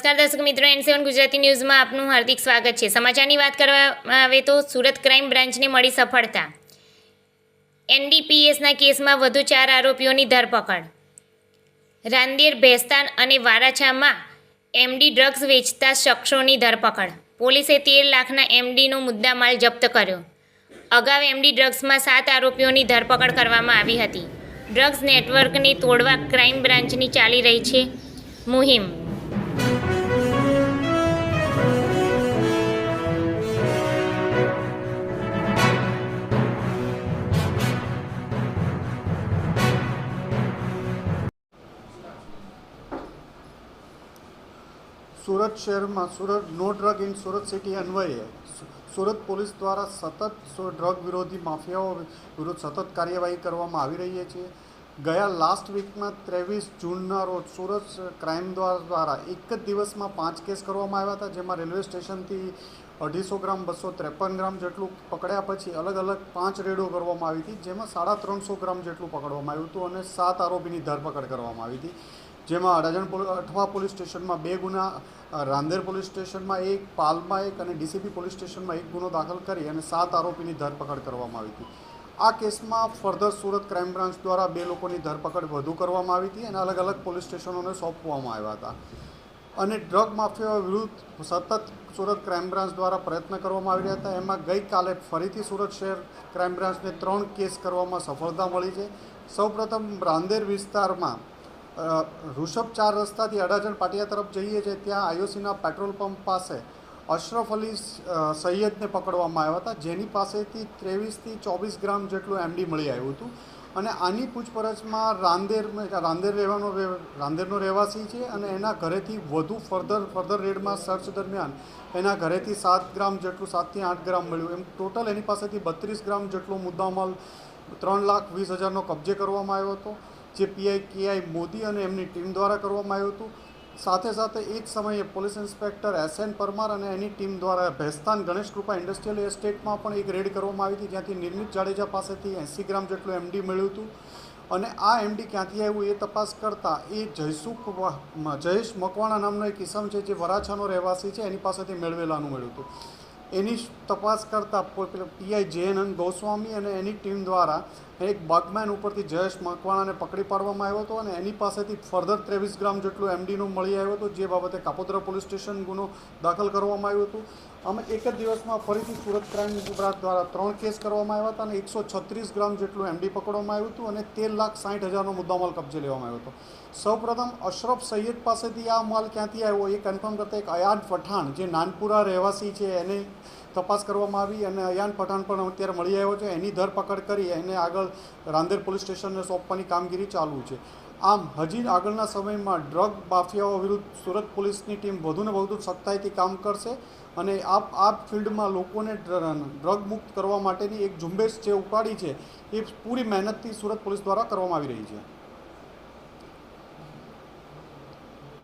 નમસ્કાર દર્શક મિત્રો, N7 ગુજરાતી ન્યૂઝમાં આપનું હાર્દિક સ્વાગત છે। સમાચારની વાત કરવામાં આવે તો સુરત ક્રાઇમ બ્રાન્ચને મળી સફળતા। NDPSના કેસમાં વધુ 4 આરોપીઓની ધરપકડ। રાંદેર, ભેસ્તાન અને વારાછામાં MD ડ્રગ્સ વેચતા શખ્સોની ધરપકડ। પોલીસે 13 લાખના MDનો મુદ્દામાલ જપ્ત કર્યો। અગાઉ MD ડ્રગ્સમાં 7 આરોપીઓની ધરપકડ કરવામાં આવી હતી। ડ્રગ્સ નેટવર્કને તોડવા ક્રાઇમ બ્રાન્ચની ચાલી રહી છે મુહિમ। સુરત શહેરમાં સુરત નો ડ્રગ ઇન સુરત સિટી અન્વયે સુરત પોલીસ દ્વારા સતત ડ્રગ વિરોધી માફિયાઓ વિરુદ્ધ સતત કાર્યવાહી કરવામાં આવી રહી છે। ગયા લાસ્ટ વીકમાં 23 જૂનના રોજ સુરત ક્રાઇમ દ્વારા એક જ દિવસમાં 5 કેસ કરવામાં આવ્યા હતા, જેમાં રેલવે સ્ટેશનથી 250 ગ્રામ 253 ગ્રામ જેટલું પકડ્યા પછી અલગ અલગ 5 રેડો કરવામાં આવી હતી, જેમાં 350 ગ્રામ જેટલું પકડવામાં આવ્યું હતું અને 7 આરોપીની ધરપકડ કરવામાં આવી હતી, જેમાં અઠવા પોલીસ સ્ટેશનમાં 2 ગુના, રાંદેર પોલીસ સ્ટેશનમાં 1, પાલમાં 1 અને DCP પોલીસ સ્ટેશનમાં 1 ગુનો દાખલ કરી અને 7 આરોપીની ધરપકડ કરવામાં આવી હતી। આ કેસમાં ફર્ધર સુરત ક્રાઇમ બ્રાન્ચ દ્વારા 2 લોકોની ધરપકડ વધુ કરવામાં આવી હતી અને અલગ અલગ પોલીસ સ્ટેશનોને સોંપવામાં આવ્યા હતા અને ડ્રગ માફિયાઓ વિરુદ્ધ સતત સુરત ક્રાઇમ બ્રાન્ચ દ્વારા પ્રયત્ન કરવામાં આવી રહ્યા હતા। એમાં ગઈકાલે ફરીથી સુરત શહેર ક્રાઇમ બ્રાન્ચને 3 કેસ કરવામાં સફળતા મળી છે। સૌપ્રથમ રાંદેર વિસ્તારમાં ઋષભ 4 રસ્તાથી અડાજણ પાટિયા તરફ જઈએ છીએ, ત્યાં IOCના પેટ્રોલ પંપ પાસે અશરફ અલી સૈયદને પકડવામાં આવ્યા હતા, જેની પાસેથી 23થી 24 ગ્રામ જેટલું MD મળી આવ્યું હતું અને આની પૂછપરછમાં રાંદેરનો રહેવાસી છે અને એના ઘરેથી વધુ ફર્ધર રેડમાં સર્ચ દરમિયાન એના ઘરેથી 7 ગ્રામ જેટલું 7થી 8 ગ્રામ મળ્યું। એમ ટોટલ એની પાસેથી 32 ગ્રામ જેટલો મુદ્દામાલ 3,20,000નો કબજે કરવામાં આવ્યો હતો, જે PI મોદી અને એમની ટીમ દ્વારા કરવામાં આવ્યું હતું। સાથે સાથે એ જ સમયે પોલીસ ઇન્સ્પેક્ટર SN પરમાર અને એની ટીમ દ્વારા ભેસ્તાન ગણેશ કૃપા ઇન્ડસ્ટ્રીયલ એસ્ટેટમાં પણ એક રેડ કરવામાં આવી હતી, જ્યાંથી નિર્મિત જાડેજા પાસેથી 80 ગ્રામ જેટલું MD મળ્યું હતું અને આ MD ક્યાંથી આવ્યું એ તપાસ કરતાં એ જયેશ મકવાણા નામનો એક ઇસમ છે, જે વરાછાનો રહેવાસી છે, એની પાસેથી મેળવેલાનું મળ્યું હતું। એની તપાસ કરતાં PI JN ગોસ્વામી અને એની ટીમ દ્વારા એક બગમેન ઉપરથી જયેશ મકવાણાને પકડી પાડવામાં આવ્યો હતો અને એની પાસેથી ફર્ધર 23 ગ્રામ જેટલું MDનું મળી આવ્યું હતું, જે બાબતે કાપોદ્રા પોલીસ સ્ટેશન ગુનો દાખલ કરવામાં આવ્યો હતો। અમે એક જ દિવસમાં ફરીથી સુરત ક્રાઇમ બ્રાન્ચ દ્વારા 3 કેસ કરવામાં આવ્યા હતા અને 136 ગ્રામ જેટલું MD પકડવામાં આવ્યું હતું અને 13,60,000નો મુદ્દામાલ કબજે લેવામાં આવ્યો હતો। સૌપ્રથમ અશરફ સૈયદ પાસેથી આ માલ ક્યાંથી આવ્યો એ કન્ફર્મ કરતા એક અયાન પઠાણ, જે નાનપુરા રહેવાસી છે, એને તપાસ કરવામાં આવી અને અયાન પઠાણ પણ અત્યારે મળી આવ્યો છે। એની ધરપકડ કરી એને આગળ રાંદેર પોલીસ સ્ટેશનને સોંપવાની કામગીરી ચાલુ છે। આમ હજી આગળના સમયમાં ડ્રગ માફિયાઓ વિરુદ્ધ સુરત પોલીસની ટીમ વધુને વધુ સખ્તાઈથી કામ કરશે અને આ ફિલ્ડમાં લોકોને ડ્રગ મુક્ત કરવા માટેની એક ઝુંબેશ જે ઉપાડી છે એ પૂરી મહેનતથી સુરત પોલીસ દ્વારા કરવામાં આવી રહી છે।